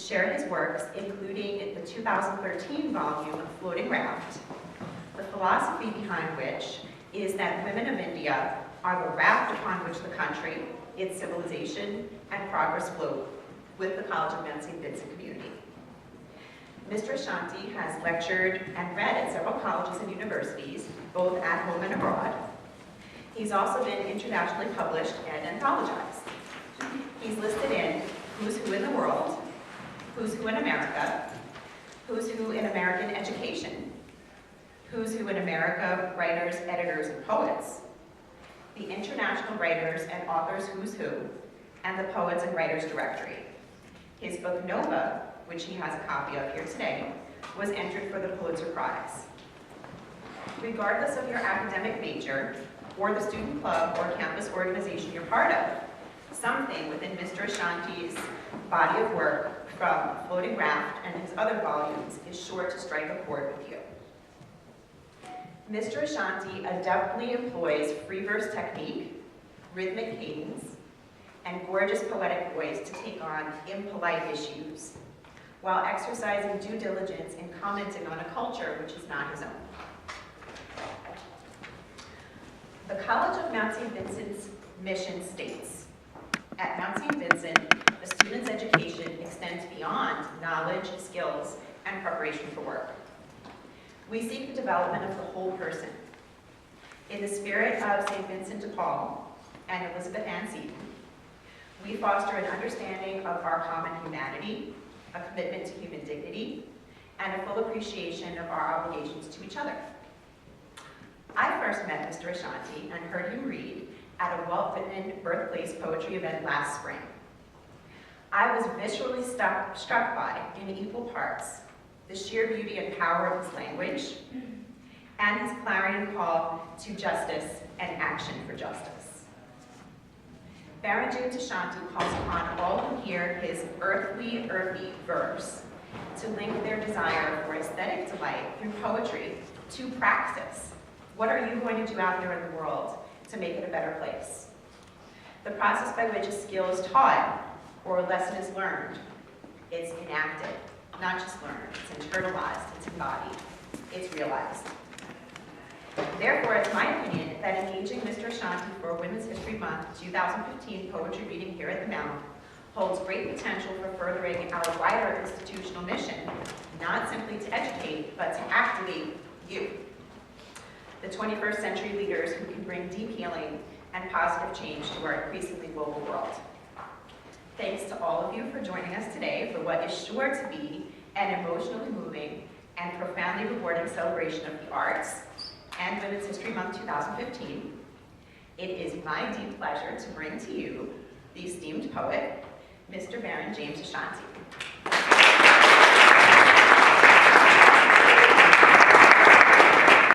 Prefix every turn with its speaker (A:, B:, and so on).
A: share his works, including the 2013 volume, Floating Raft, the philosophy behind which is that women of India are the raft upon which the country, its civilization, and progress float with the College of Mount St. Vincent community. Mr. Ashanti has lectured and read at several colleges and universities, both at home and abroad. He's also been internationally published and anthologized. He's listed in Who's Who in the World, Who's Who in America, Who's Who in American Education, Who's Who in America, Writers, Editors, and Poets, the International Writers and Authors Who's Who, and the Poets and Writers Directory. His book, Nova, which he has a copy of here today, was entered for the Pulitzer Prize. Regardless of your academic major, or the student club or campus organization you're part of, something within Mr. Ashanti's body of work, from Floating Raft and his other volumes, is sure to strike a chord with you. Mr. Ashanti adeptly employs free verse technique, rhythmic cadence, and gorgeous poetic voice to take on impolite issues, while exercising due diligence in commenting on a culture which is not his own. The College of Mount St. Vincent's mission states, at Mount St. Vincent, the student's education extends beyond knowledge, skills, and preparation for work. We seek the development of the whole person. In the spirit of St. Vincent de Paul and Elizabeth Ann Seton, we foster an understanding of our common humanity, a commitment to human dignity, and a full appreciation of our obligations to each other. I first met Mr. Ashanti and heard him read at a Walt Whitman birthplace poetry event last spring. I was viscerally struck by, in equal parts, the sheer beauty and power of his language and his clarion call to justice and action for justice. Baron James Ashanti calls upon all who hear his earthy verse to link their desire for aesthetic delight through poetry to praxis. What are you going to do out there in the world to make it a better place? The process by which a skill is taught or a lesson is learned, it's enacted, not just learned, it's internalized, it's embodied, it's realized. Therefore, it's my opinion that engaging Mr. Ashanti for Women's History Month 2015 poetry reading here at the Mount holds great potential for furthering our wider institutional mission, not simply to educate, but to activate you, the 21st century leaders who can bring deep healing and positive change to our increasingly global world. Thanks to all of you for joining us today for what is sure to be an emotionally moving and profoundly rewarding celebration of the arts and Women's History Month 2015. It is my deep pleasure to bring to you the esteemed poet, Mr. Baron James Ashanti.